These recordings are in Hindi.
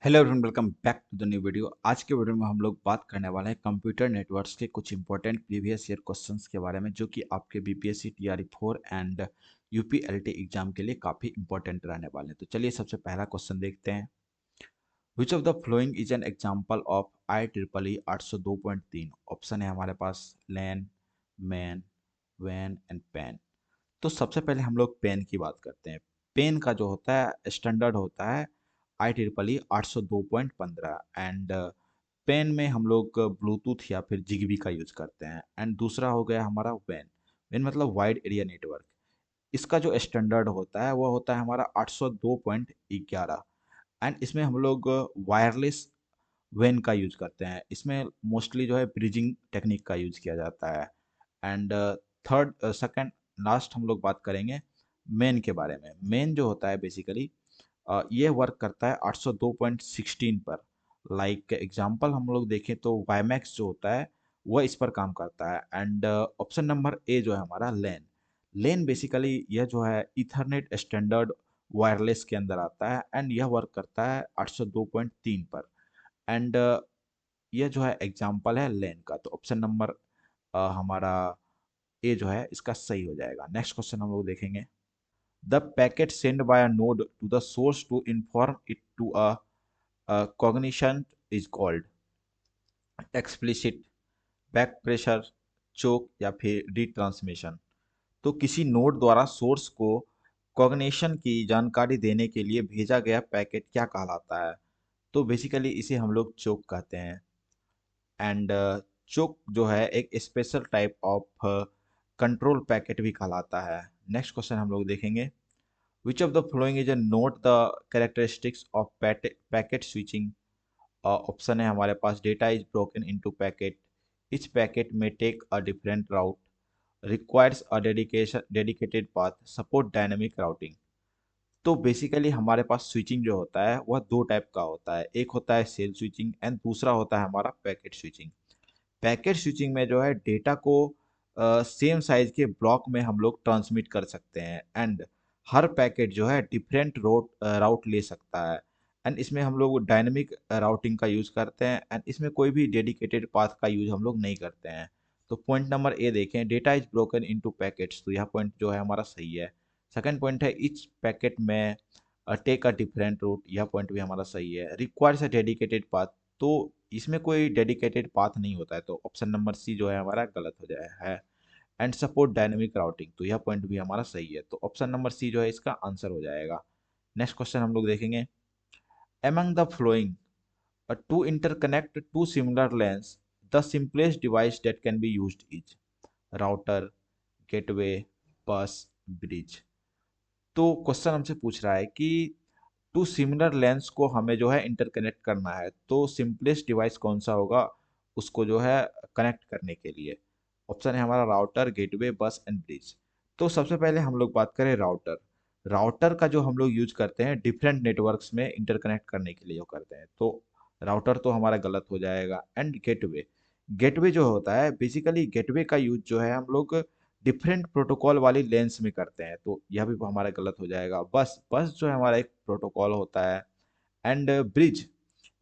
Hello everyone, welcome back to the new video. आज के वीडियो में हम लोग बात करने वाले हैं कंप्यूटर नेटवर्क्स के कुछ इंपॉर्टेंट प्रीवियस ईयर क्वेश्चंस के बारे में, जो कि आपके बीपीएससी टीआरई 4 एंड यूपीएलटी एग्जाम के लिए काफ़ी इंपॉर्टेंट रहने वाले हैं। तो चलिए सबसे पहला क्वेश्चन देखते हैं। विच of the following is an example of IEEE 802.3? Option है हमारे पास लैन, मैन, वैन एंड पैन। तो सबसे पहले हम लोग पेन की बात करते हैं। पेन का जो होता है स्टैंडर्ड होता है IEEE 802.15 एंड पेन में हम लोग ब्लूटूथ या फिर जिगबी का यूज करते हैं। एंड दूसरा हो गया हमारा वैन। वैन मतलब वाइड एरिया नेटवर्क। इसका जो स्टैंडर्ड होता है वो होता है हमारा 802.11 एंड इसमें हम लोग वायरलेस वैन का यूज करते हैं। इसमें मोस्टली जो है ब्रिजिंग टेक्निक का यूज किया जाता है। एंड थर्ड सेकंड लास्ट हम लोग बात करेंगे मेन के बारे में। मेन जो होता है बेसिकली ये वर्क करता है 802.16 पर। लाइक एग्जांपल हम लोग देखें तो वाईमैक्स जो होता है वह इस पर काम करता है। एंड ऑप्शन नंबर ए जो है हमारा लैन। लैन बेसिकली यह जो है इथरनेट स्टैंडर्ड वायरलेस के अंदर आता है एंड यह वर्क करता है 802.3 पर। एंड यह जो है एग्जांपल है लैन का। तो ऑप्शन नंबर हमारा ए जो है इसका सही हो जाएगा। नेक्स्ट क्वेश्चन हम लोग देखेंगे। The packet sent by a node to the source to inform it to a cognition is called explicit, back pressure, choke या फिर रिट्रांसमिशन। तो किसी नोड द्वारा सोर्स को कॉग्निशन की जानकारी देने के लिए भेजा गया पैकेट क्या कहलाता है? तो बेसिकली इसे हम लोग चोक कहते हैं। एंड चोक जो है एक special type of control packet भी कहलाता है। नेक्स्ट क्वेश्चन हम लोग देखेंगे। Which of the following is a note the characteristics of packet switching? Option है हमारे पास data is broken into packet. Each packet may take a different route. Requires a dedicated path. Support dynamic routing. तो बेसिकली हमारे पास स्विचिंग जो होता है वह दो टाइप का होता है। एक होता है सेल स्विचिंग एंड दूसरा होता है हमारा पैकेट स्विचिंग। पैकेट स्विचिंग में जो है डेटा को सेम साइज के ब्लॉक में हम लोग ट्रांसमिट कर सकते हैं एंड हर पैकेट जो है डिफरेंट राउट ले सकता है। एंड इसमें हम लोग डायनेमिक राउटिंग का यूज़ करते हैं एंड इसमें कोई भी डेडिकेटेड पाथ का यूज़ हम लोग नहीं करते हैं। तो पॉइंट नंबर ए देखें, data is broken into packets, तो यह पॉइंट जो है हमारा सही है। सेकंड पॉइंट है इच पैकेट में टेक अ डिफरेंट रूट, यह पॉइंट भी हमारा सही है। रिक्वायर्स अ डेडिकेटेड पाथ, तो इसमें कोई डेडिकेटेड पाथ नहीं होता है, तो ऑप्शन नंबर सी जो है हमारा गलत हो जाए है। एंड सपोर्ट डायनेमिक राउटिंग, तो यह पॉइंट भी हमारा सही है, तो ऑप्शन नंबर सी जो है इसका आंसर हो जाएगा। नेक्स्ट क्वेश्चन हम लोग देखेंगे। among the flowing to interconnect two similar lanes, the simplest device that can be used is router, gateway, bus, bridge। तो क्वेश्चन हमसे पूछ रहा है कि टू सिमिलर लेंस को हमें जो है इंटरकनेक्ट करना है, तो सिंपलेस्ट डिवाइस कौन सा होगा उसको जो है कनेक्ट करने के लिए? ऑप्शन है हमारा राउटर, गेटवे, बस एंड ब्रिज। तो सबसे पहले हम लोग बात करें राउटर। राउटर का जो हम लोग यूज करते हैं डिफरेंट नेटवर्क्स में इंटरकनेक्ट करने के लिए जो करते हैं, तो राउटर तो हमारा गलत हो जाएगा। एंड गेटवे, गेटवे जो होता है बेसिकली गेटवे का यूज जो है हम लोग डिफरेंट प्रोटोकॉल वाली लेंस में करते हैं, तो यह भी हमारा गलत हो जाएगा। बस बस जो है हमारा एक प्रोटोकॉल होता है। एंड ब्रिज,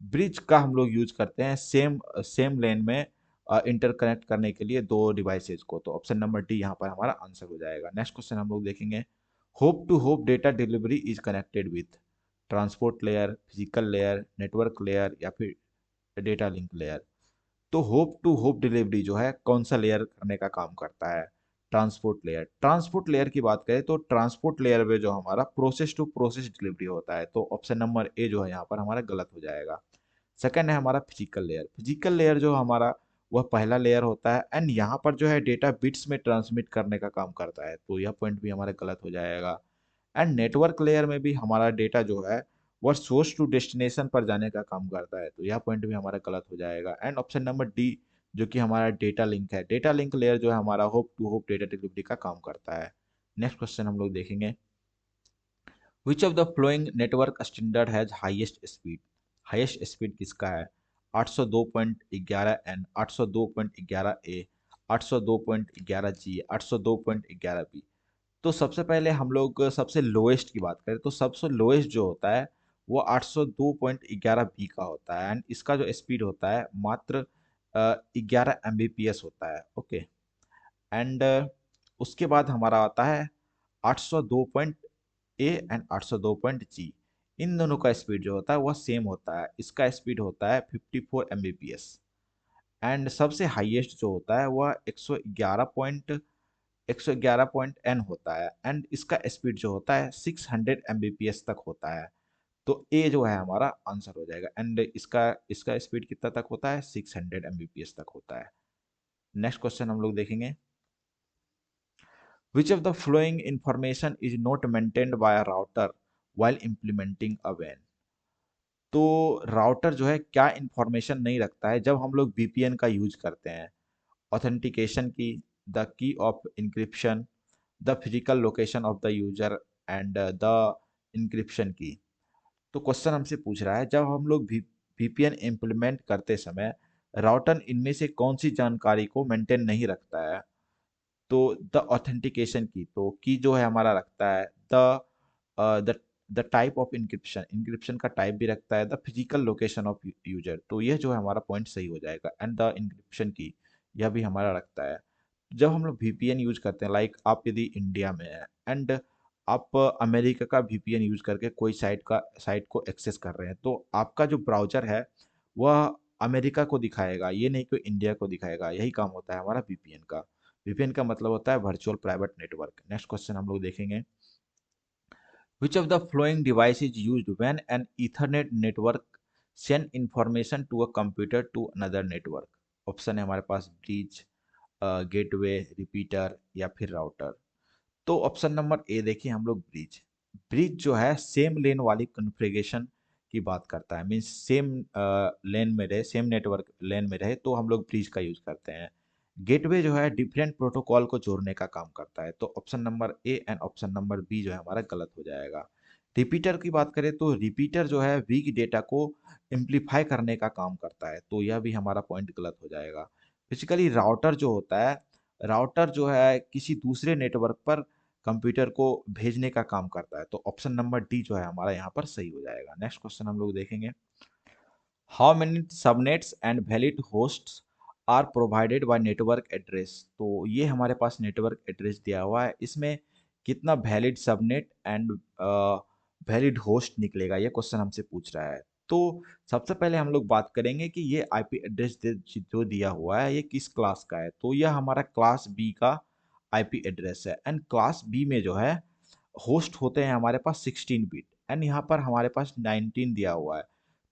ब्रिज का हम लोग यूज करते हैं सेम सेम लेन में इंटरकनेक्ट करने के लिए दो डिवाइसेस को, तो ऑप्शन नंबर डी यहाँ पर हमारा आंसर हो जाएगा। नेक्स्ट क्वेश्चन हम लोग देखेंगे। Hop to hop data delivery is connected with transport layer, physical layer, network layer या फिर डेटा लिंक लेयर। तो होप टू होप डिलीवरी जो है कौन सा लेयर करने का काम करता है? Transport layer. ट्रांसपोर्ट लेयर की बात करें तो ट्रांसपोर्ट लेयर में जो हमारा प्रोसेस टू प्रोसेस डिलीवरी होता है, तो ऑप्शन नंबर ए जो है यहाँ पर हमारा गलत हो जाएगा। सेकंड है हमारा फिजिकल लेयर। फिजिकल लेयर जो हमारा वह पहला लेयर होता है एंड यहाँ पर जो है डेटा बिट्स में ट्रांसमिट करने का काम करता है, तो यह पॉइंट भी हमारा गलत हो जाएगा। एंड नेटवर्क लेयर में भी हमारा डेटा जो है वह सोर्स टू डेस्टिनेशन पर जाने का काम करता है, तो यह पॉइंट भी हमारा गलत हो जाएगा। एंड ऑप्शन नंबर डी जो कि हमारा डेटा लिंक है, डेटा लिंक लेयर जो है हमारा hop to hop data delivery का काम करता है। नेक्स्ट क्वेश्चन हम लोग देखेंगे। Which of the following network standard has highest speed? Highest speed किसका है? 802.11 एन, 802.11 ए, 802.11 जी, 802.11 बी। तो सबसे पहले हम लोग सबसे लोएस्ट की बात करें तो सबसे लोएस्ट जो होता है वो 802.11 बी का होता है, एंड इसका जो स्पीड होता है मात्र 11 Mbps होता है। ओके, एंड उसके बाद हमारा आता है 802.A एंड 802.G। इन दोनों का स्पीड जो होता है वह सेम होता है, इसका स्पीड होता है 54 Mbps, एंड सबसे हाईएस्ट जो होता है वह 111.N होता है, एंड इसका स्पीड जो होता है 600 Mbps तक होता है। तो ए जो है हमारा आंसर हो जाएगा, एंड इसका इसका स्पीड कितना तक होता है, 600 Mbps तक होता है। नेक्स्ट क्वेश्चन हम लोग देखेंगे, which of the following information is not maintained by a router while implementing a WAN? तो राउटर जो है क्या इंफॉर्मेशन नहीं रखता है जब हम लोग वीपीएन का यूज करते हैं? ऑथेंटिकेशन की, the key of encryption, the physical location of the user, and the encryption key. तो क्वेश्चन हमसे पूछ रहा है, जब हम लोग वीपीएन इम्प्लीमेंट करते समय राउटर इनमें से कौन सी जानकारी को मेंटेन नहीं रखता है? तो द ऑथेंटिकेशन की, तो की जो है हमारा रखता है, the the type of encryption, encryption का टाइप भी रखता है, the physical location of user, तो यह जो है हमारा पॉइंट सही हो जाएगा, एंड द इंक्रिप्शन की, यह भी हमारा रखता है। जब हम लोग वीपीएन यूज करते हैं, लाइक आप यदि इंडिया में है एंड आप अमेरिका का वीपीएन यूज करके कोई साइट को एक्सेस कर रहे हैं, तो आपका जो ब्राउजर है वह अमेरिका को दिखाएगा, ये नहीं कि इंडिया को दिखाएगा। यही काम होता है हमारा वीपीएन का। वीपीएन का मतलब होता है virtual private network. Next question हम लोग देखेंगे, which of the following device is used when an ethernet network send information to a computer to another network? Option है हमारे पास ब्रिज, गेटवे, रिपीटर या फिर राउटर। तो ऑप्शन नंबर ए देखिए हम लोग ब्रिज। ब्रिज जो है सेम लेन वाली कॉन्फ़िगरेशन की बात करता है, मीन्स सेम लेन में रहे, सेम नेटवर्क लेन में रहे, तो हम लोग ब्रिज का यूज करते हैं। गेटवे जो है डिफरेंट प्रोटोकॉल को जोड़ने का काम करता है, तो option number A and option number B जो है हमारा गलत हो जाएगा। रिपीटर की बात करें तो रिपीटर जो है वीक डेटा को इम्प्लीफाई करने का काम करता है, तो यह भी हमारा पॉइंट गलत हो जाएगा। बेसिकली राउटर जो होता है, राउटर जो है किसी दूसरे नेटवर्क पर कंप्यूटर को भेजने का काम करता है, तो ऑप्शन नंबर डी जो है हमारा यहाँ पर सही हो जाएगा। नेक्स्ट क्वेश्चन हम लोग देखेंगे, how many subnets and valid hosts are provided by network address? तो ये हमारे पास नेटवर्क एड्रेस दिया हुआ है, इसमें कितना valid subnet and valid host निकलेगा, ये क्वेश्चन हमसे पूछ रहा है। तो सबसे पहले हम लोग बात करेंगे कि ये आईपी एड्रेस जो दिया हुआ है ये किस क्लास का है। तो यह हमारा क्लास बी का आईपी एड्रेस है, एंड क्लास बी में जो है होस्ट होते हैं हमारे पास 16 बिट, एंड यहाँ पर हमारे पास 19 दिया हुआ है।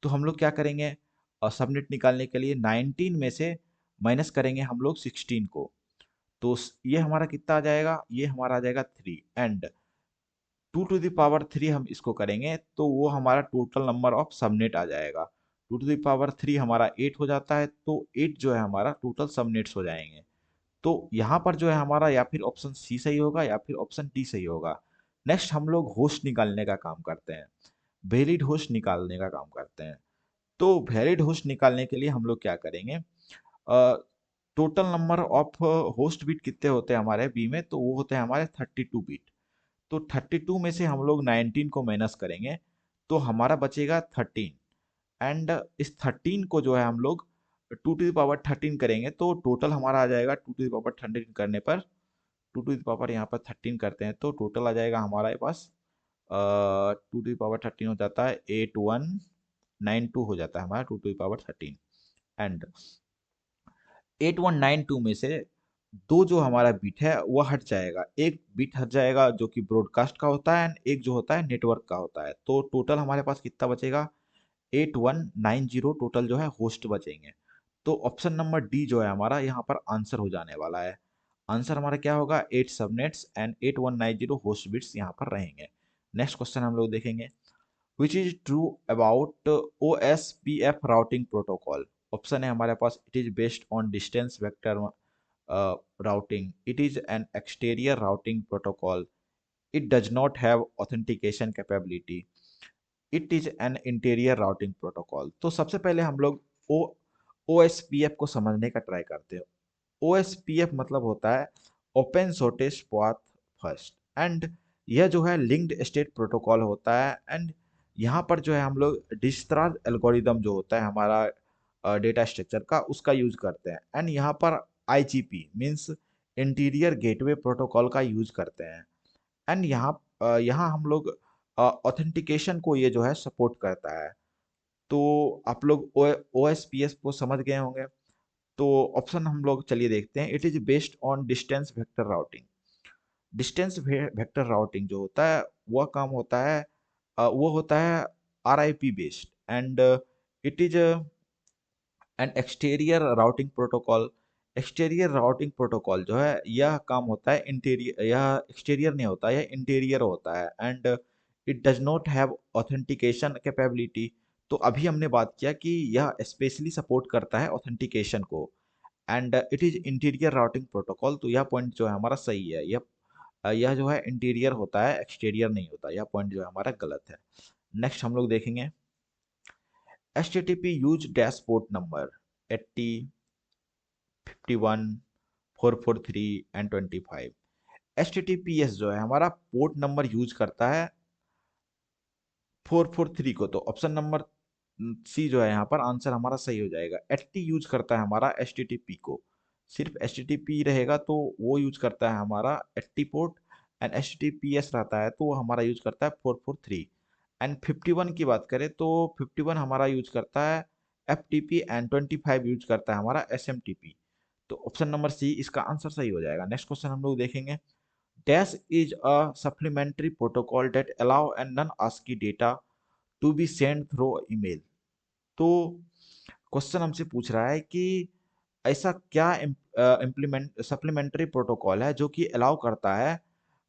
तो हम लोग क्या करेंगे, सबनेट निकालने के लिए 19 में से माइनस करेंगे हम लोग 16 को, तो ये हमारा कितना आ जाएगा, ये हमारा आ जाएगा 3, एंड 2 टू द पावर 3 हम इसको करेंगे तो वो हमारा टोटल नंबर ऑफ सबनेट आ जाएगा। 2 टू द पावर 3 हमारा 8 हो जाता है, तो 8 जो है हमारा टोटल सबनेट्स हो जाएंगे। तो यहाँ पर जो है हमारा या फिर ऑप्शन सी सही होगा या फिर ऑप्शन डी सही होगा। नेक्स्ट हम लोग होस्ट निकालने का काम करते हैं, वैलिड होस्ट निकालने का काम करते हैं। तो वैलिड होस्ट निकालने के लिए हम लोग क्या करेंगे, total number of host bit कितने होते हैं हमारे बी में, तो वो होते हैं हमारे 32 बिट। तो 32 में से हम लोग 19 को माइनस करेंगे तो हमारा बचेगा 13, एंड इस 13 को जो है हम लोग 2 टू द पावर 13 करेंगे, तो टोटल हमारा आ जाएगा 2 टू द पावर 13 करने पर, 2 टू द पावर यहाँ पर 13 करते हैं तो टोटल आ जाएगा हमारे पास 2 टू द पावर 13 हो जाता है 8192 हो जाता है हमारा 2 टू द पावर 13, एंड 8192 में से दो जो हमारा बिट है वह हट जाएगा, एक बिट हट जाएगा जो कि ब्रॉडकास्ट का होता है, एंड एक जो होता है नेटवर्क का होता है। तो टोटल हमारे पास कितना बचेगा, 8190 टोटल जो है होस्ट बचेंगे। तो ऑप्शन नंबर डी जो है हमारा यहाँ पर आंसर हो जाने वाला है। आंसर हमारा क्या होगा, 8 सबनेट्स एंड 8190 होस्ट बिट्स यहाँ पर रहेंगे। नेक्स्ट क्वेश्चन हम लोग देखेंगे, which is true about OSPF routing protocol? Option है हमारे पास, it is based on distance vector routing, it is an exterior routing protocol, it does not have authentication capability, it is an interior routing protocol। तो सबसे पहले हम लोग ओ OSPF को समझने का ट्राई करते हैं। OSPF मतलब होता है open shortest path first, and यह जो है लिंक्ड स्टेट प्रोटोकॉल होता है, एंड यहाँ पर जो है हम लोग डिजस्करार एल्गोरिदम जो होता है हमारा डेटा स्ट्रक्चर का, उसका यूज करते हैं। एंड यहाँ पर IGP means interior gateway protocol का यूज करते हैं। एंड यहाँ हम लोग ऑथेंटिकेशन को ये जो है सपोर्ट करता है। तो आप लोग ओ एस पी एस को समझ गए होंगे। तो ऑप्शन हम लोग चलिए देखते हैं। It is based on distance vector routing. Distance vector routing जो होता है वह काम होता है, वो होता है are I P based. And it is and exterior routing protocol. Exterior routing protocol जो है यह काम होता है इंटीरियर, यह एक्सटीरियर नहीं होता, यह इंटीरियर होता है। And it does not have authentication capability. तो अभी हमने बात किया कि यह स्पेशली सपोर्ट करता है ऑथेंटिकेशन को। And it is interior routing protocol. तो यह पॉइंट जो है हमारा सही है। यह जो है इंटीरियर होता है, एक्सटीरियर नहीं होता। यह पॉइंट जो है हमारा गलत है। नेक्स्ट हम लोग देखेंगे HTTP use dashboard number 80, 51, 443 and 25। HTTPS जो है हमारा पोर्ट नंबर यूज करता है 443 को। तो ऑप्शन नंबर सी जो है यहाँ पर आंसर हमारा सही हो जाएगा। 80 यूज करता है हमारा HTTP को। सिर्फ HTTP रहेगा तो वो यूज करता है हमारा 80 पोर्ट। एंड HTTPS रहता है तो वो हमारा यूज करता है 443। एंड 51 की बात करें तो 51 हमारा यूज करता है FTP। एंड 25 यूज करता है हमारा SMTP। तो ऑप्शन नंबर सी इसका आंसर सही हो जाएगा। नेक्स्ट क्वेश्चन हम लोग देखेंगे। Dash is a supplementary protocol that allow and non-ASCII data to be sent through email। तो क्वेश्चन हमसे पूछ रहा है कि ऐसा क्या इम्प्लीमेंट सप्लीमेंट्री प्रोटोकॉल है जो कि अलाउ करता है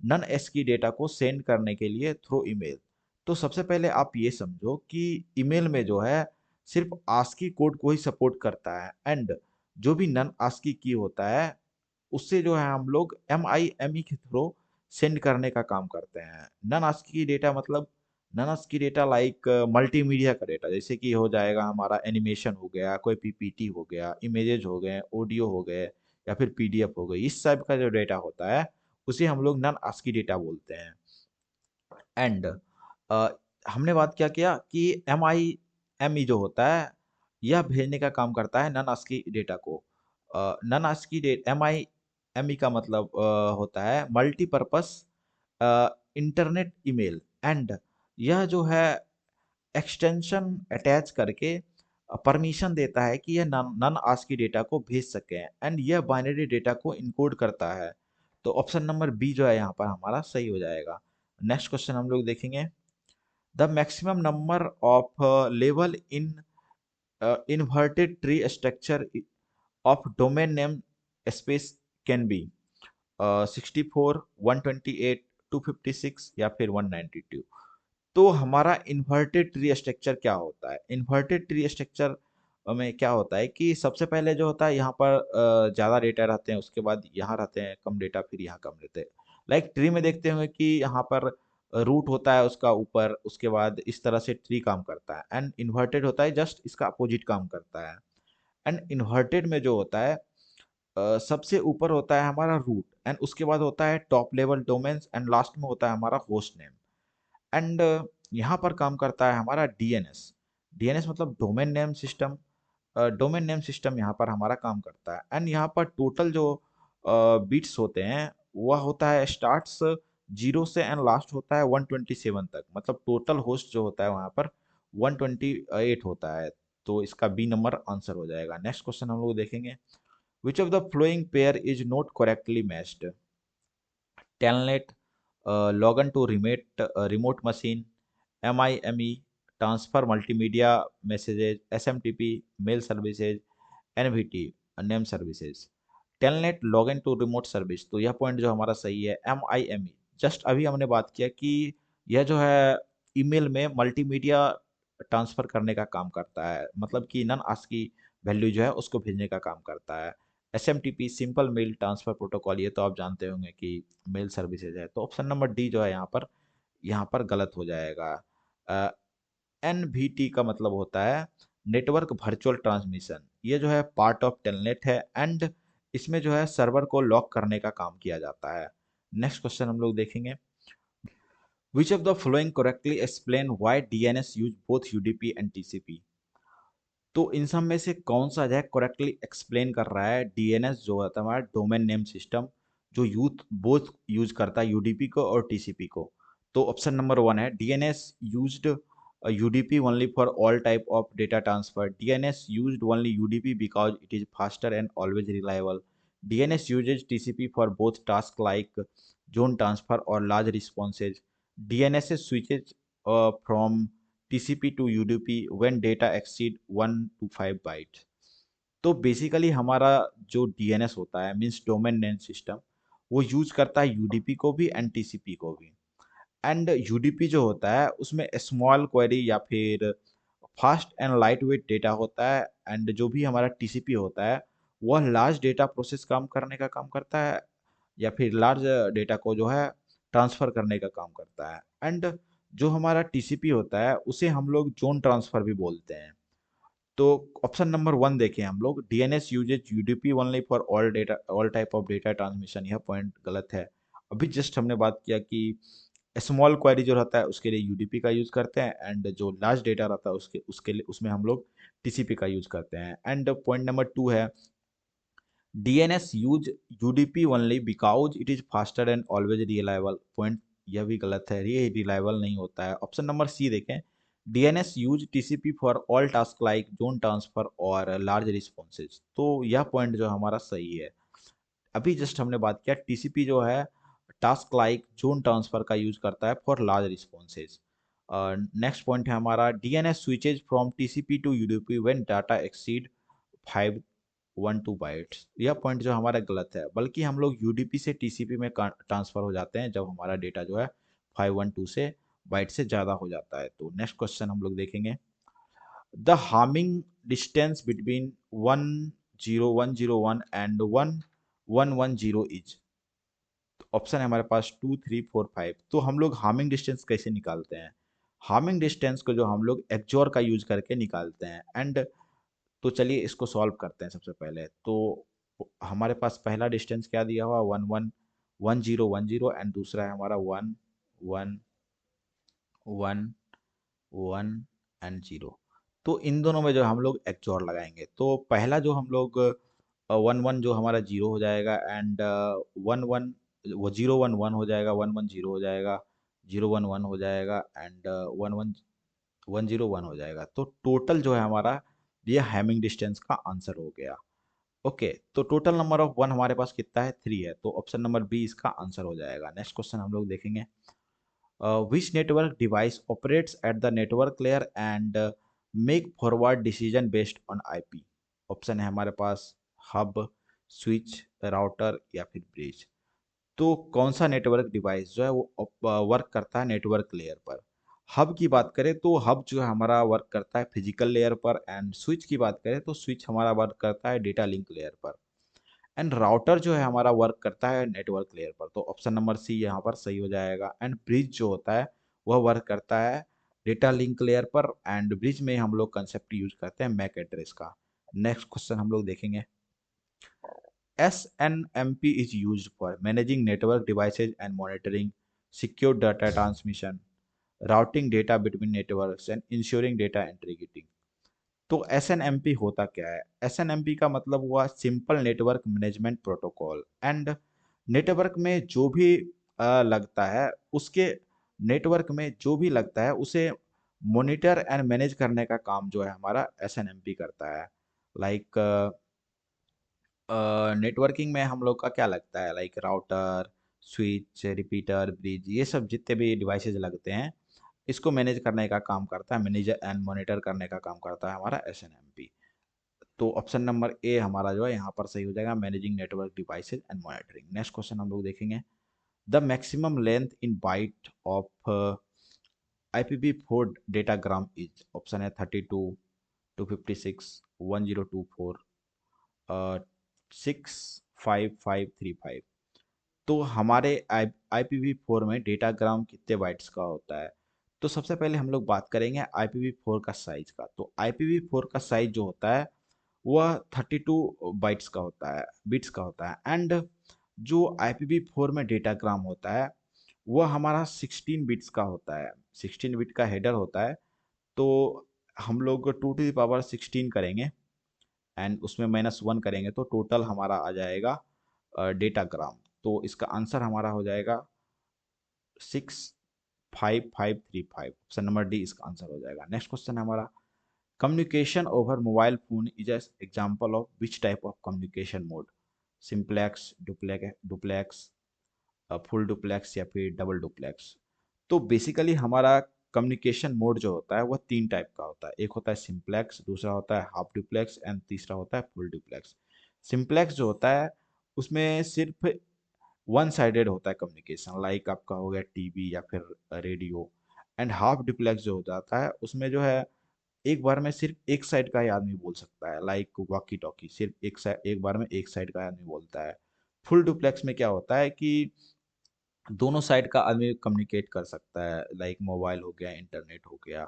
नन एस्की डेटा को सेंड करने के लिए थ्रू ईमेल। तो सबसे पहले आप ये समझो कि ईमेल में जो है सिर्फ आस्की कोड को ही सपोर्ट करता है। एंड जो भी नन आस्की की होता है उससे जो है हम लोग MIME के थ्रू सेंड करने का काम करते हैं। नन आस्की डेटा मतलब non ASCII data like multimedia का डेटा, जैसे कि हो जाएगा हमारा एनिमेशन हो गया, कोई PPT हो गया, इमेजेस हो गए, ऑडियो हो गए, या फिर PDF हो गई। इस टाइप का जो डेटा होता है उसे हम लोग नन आस्की डेटा बोलते हैं। एंड हमने बात क्या किया कि MIME जो होता है यह भेजने का काम करता है नन आस्की डेटा को। नन आस्की डेट MIME का मतलब होता है मल्टीपर्पस इंटरनेट ईमेल। एंड यह जो है एक्सटेंशन अटैच करके परमिशन देता है कि यह नन आस्की डेटा को भेज सके। एंड यह बाइनरी डेटा को इनकोड करता है। तो ऑप्शन नंबर बी जो है यहाँ पर हमारा सही हो जाएगा। नेक्स्ट क्वेश्चन हम लोग देखेंगे। The maximum number of level in inverted tree structure of domain name space can be 64, 128, 256 या फिर 192। तो हमारा इन्वर्टेड ट्री स्ट्रक्चर क्या होता है? इन्वर्टेड ट्री स्ट्रक्चर में क्या होता है कि सबसे पहले जो होता है यहाँ पर ज़्यादा डेटा रहते हैं, उसके बाद यहाँ रहते हैं कम डेटा, फिर यहाँ कम रहते हैं। लाइक ट्री में देखते होंगे कि यहाँ पर रूट होता है उसका ऊपर, उसके बाद इस तरह से ट्री काम करता है। एंड इन्वर्टेड होता है जस्ट इसका अपोजिट काम करता है। एंड इन्वर्टेड में जो होता है सबसे ऊपर होता है हमारा रूट, एंड उसके बाद होता है top level domains, and last में होता है हमारा होस्ट नेम। एंड यहाँ पर काम करता है हमारा DNS। DNS मतलब domain name system. Domain name system यहाँ पर हमारा काम करता है। एंड यहाँ पर टोटल जो बिट्स होते हैं वह होता है स्टार्ट्स 0 से एंड लास्ट होता है 127 तक। मतलब टोटल होस्ट जो होता है वहाँ पर 128 होता है। तो इसका बी नंबर आंसर हो जाएगा। नेक्स्ट क्वेश्चन हम लोग देखेंगे। Which of the flowing pair is not correctly matched? Telnet, login to remote machine, MIME, transfer multimedia messages, SMTP, mail services, NVT, name services। Telnet login to remote service, तो यह पॉइंट जो हमारा सही है। MIME जस्ट अभी हमने बात किया कि यह जो है ईमेल में मल्टीमीडिया ट्रांसफर करने का काम करता है, मतलब कि नन आस्की वैल्यू जो है उसको भेजने का काम करता है। SMTP simple mail transfer protocol, ये तो आप जानते होंगे कि मेल सर्विसेज है। तो ऑप्शन नंबर डी जो है यहाँ पर गलत हो जाएगा। NVT का मतलब होता है नेटवर्क वर्चुअल ट्रांसमिशन। ये जो है पार्ट ऑफ टेलनेट है। एंड इसमें जो है सर्वर को लॉक करने का काम किया जाता है। नेक्स्ट क्वेश्चन हम लोग देखेंगे। Which of the following correctly explain why DNS use both UDP and TCP. तो इन सब में से कौन सा जो है करेक्टली एक्सप्लेन कर रहा है डीएनएस जो होता है हमारा डोमेन नेम सिस्टम, जो यूथ बोथ यूज करता है यूडीपी को और टीसीपी को। तो ऑप्शन नंबर वन है DNS used UDP only for all type of data transfer. DNS used only UDP because it is faster and always reliable. DNS uses TCP for both tasks like zone transfer or large responses. DNS switches from TCP to UDP when data exceed 1 to 5 bytes. तो बेसिकली हमारा जो डीएनएस होता है मीन्स डोमेन नेम सिस्टम, वो यूज करता है यूडीपी को भी एंड टीसीपी को भी। एंड यूडीपी जो होता है उसमें स्मॉल क्वेरी या फिर fast and light weight data होता है। एंड जो भी हमारा टीसीपी होता है वह लार्ज डेटा प्रोसेस काम करने का काम करता है या फिर लार्ज डेटा को जो है ट्रांसफ़र करने का काम करता है। एंड जो हमारा टीसीपी होता है उसे हम लोग जोन ट्रांसफ़र भी बोलते हैं। तो ऑप्शन नंबर वन देखें हम लोग DNS uses UDP only for all data all type of data transmission, यह पॉइंट गलत है। अभी जस्ट हमने बात किया कि स्मॉल क्वेरी जो रहता है उसके लिए यूडीपी का यूज करते हैं एंड जो लार्ज डेटा रहता है उसके उसके लिए उसमें हम लोग टीसीपी का यूज करते हैं। एंड पॉइंट नंबर टू है DNS use UDP only because it is faster and always reliable. Point यह भी गलत है, ये रिलायबल नहीं होता है। ऑप्शन नंबर सी देखें DNS use TCP for all task like zone transfer और लार्ज रिस्पॉन्सेज। तो यह पॉइंट जो हमारा सही है। अभी जस्ट हमने बात किया टीसीपी जो है टास्क लाइक जोन ट्रांसफर का यूज करता है for large responses. Next point है हमारा DNS switches from TCP to UDP when data exceed 512 bytes. यह पॉइंट जो हमारा गलत है, बल्कि हम लोग यूडीपी से टीसीपी में ट्रांसफर हो जाते हैं जब हमारा डेटा जो है 512 से बाइट से ज़्यादा हो जाता है। तो नेक्स्ट क्वेश्चन हम लोग देखेंगे the harming distance between 10101 and 1110 is. Option है हमारे पास 2 3 4 5। तो हम लोग हार्मिंग डिस्टेंस कैसे निकालते हैं? हार्मिंग डिस्टेंस को जो हम लोग एक्जोर का यूज करके निकालते हैं। एंड तो चलिए इसको सॉल्व करते हैं। सबसे पहले तो हमारे पास पहला डिस्टेंस क्या दिया हुआ 111010 एंड दूसरा है हमारा 1111 एंड 0। तो इन दोनों में जो हम लोग एक्सओर लगाएंगे तो पहला जो हम लोग 11 जो हमारा 0 हो जाएगा एंड 11 वो 011 हो जाएगा, 110 हो जाएगा, 011 हो जाएगा एंड 111 हो जाएगा। तो टोटल जो है हमारा ये हैमिंग डिस्टेंस का आंसर हो गया। ओके, तो टोटल नंबर ऑफ वन हमारे पास कितना है 3 है, तो ऑप्शन नंबर बी इसका आंसर हो जाएगा। नेक्स्ट क्वेश्चन हम लोग देखेंगे which network device operates at the network layer and make forward decision based on IP। Option है हमारे पास हब, स्विच, राउटर या फिर ब्रिज। तो कौन सा नेटवर्क डिवाइस जो है वो वर्क करता है नेटवर्क लेयर पर? हब की बात करें तो हब जो है हमारा वर्क करता है फिजिकल लेयर पर। एंड स्विच की बात करें तो स्विच हमारा वर्क करता है डेटा लिंक लेयर पर। एंड राउटर जो है हमारा वर्क करता है नेटवर्क लेयर पर। तो ऑप्शन नंबर सी यहाँ पर सही हो जाएगा। एंड ब्रिज जो होता है वह वर्क करता है डेटा लिंक लेयर पर। एंड ब्रिज में हम लोग कंसेप्ट यूज करते हैं मैक एड्रेस का। नेक्स्ट क्वेश्चन हम लोग देखेंगे SNMP is used for managing network devices and monitoring secure data transmission, routing data between networks and ensuring data integrity। तो SNMP होता क्या है? SNMP का मतलब हुआ simple network management protocol. And network में जो भी लगता है उसके नेटवर्क में जो भी लगता है उसे मॉनिटर एंड मैनेज करने का काम जो है हमारा SNMP करता है। लाइक नेटवर्किंग में हम लोग का क्या लगता है like router, switch, repeater, bridge, ये सब जितने भी डिवाइसेज लगते हैं इसको मैनेज करने का काम करता है, मैनेज एंड मॉनिटर करने का काम करता है हमारा SNMP। तो ऑप्शन नंबर ए हमारा जो है यहाँ पर सही हो जाएगा managing network devices and monitoring. Next question हम लोग देखेंगे the maximum length in byte of IPv4 datagram is. Option है 32, 256, 1024, 65535। तो हमारे IPv4 में डेटाग्राम कितने बाइट्स का होता है? तो सबसे पहले हम लोग बात करेंगे IPv4 का साइज का। तो IPv4 का साइज जो होता है वह 32 बाइट्स का होता है, बिट्स का होता है। एंड जो IPv4 में डेटाग्राम होता है वो हमारा 16 बिट्स का होता है, 16 बिट का हेडर होता है। तो हम लोग 2 टू द पावर 16 करेंगे एंड उसमें -1 करेंगे तो टोटल हमारा आ जाएगा डेटाग्राम। तो इसका आंसर हमारा हो जाएगा 65535। ऑप्शन नंबर डी इसका आंसर हो जाएगा। नेक्स्ट क्वेश्चन है हमारा, communication over mobile phone is an example of which type of communication mode? Simplex, duplex, full duplex या फिर डबल डुप्लेक्स? तो बेसिकली हमारा कम्युनिकेशन मोड जो होता है वह 3 टाइप का होता है। एक होता है सिंप्लेक्स, दूसरा होता है हाफ डुप्लेक्स एंड तीसरा होता है फुल डुप्लेक्स। सिंप्लेक्स जो होता है उसमें सिर्फ वन साइडेड होता है कम्युनिकेशन, लाइक आपका हो गया टीवी या फिर रेडियो। एंड हाफ डुप्लेक्स जो हो जाता है उसमें जो है एक बार में सिर्फ एक साइड का ही आदमी बोल सकता है, लाइक वॉकी टॉकी, सिर्फ एक बार में एक साइड का आदमी बोलता है। फुल डुप्लेक्स में क्या होता है कि दोनों साइड का आदमी कम्युनिकेट कर सकता है, लाइक मोबाइल हो गया, इंटरनेट हो गया।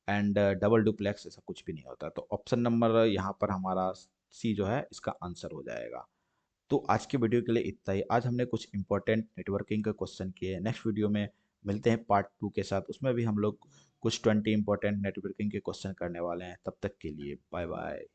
एंड डबल डुप्लेक्स ऐसा कुछ भी नहीं होता। तो ऑप्शन नंबर यहाँ पर हमारा सी जो है इसका आंसर हो जाएगा। तो आज के वीडियो के लिए इतना ही। आज हमने कुछ इंपॉर्टेंट नेटवर्किंग के क्वेश्चन किए। नेक्स्ट वीडियो में मिलते हैं पार्ट 2 के साथ, उसमें भी हम लोग कुछ 20 इंपॉर्टेंट नेटवर्किंग के क्वेश्चन करने वाले हैं। तब तक के लिए बाय बाय।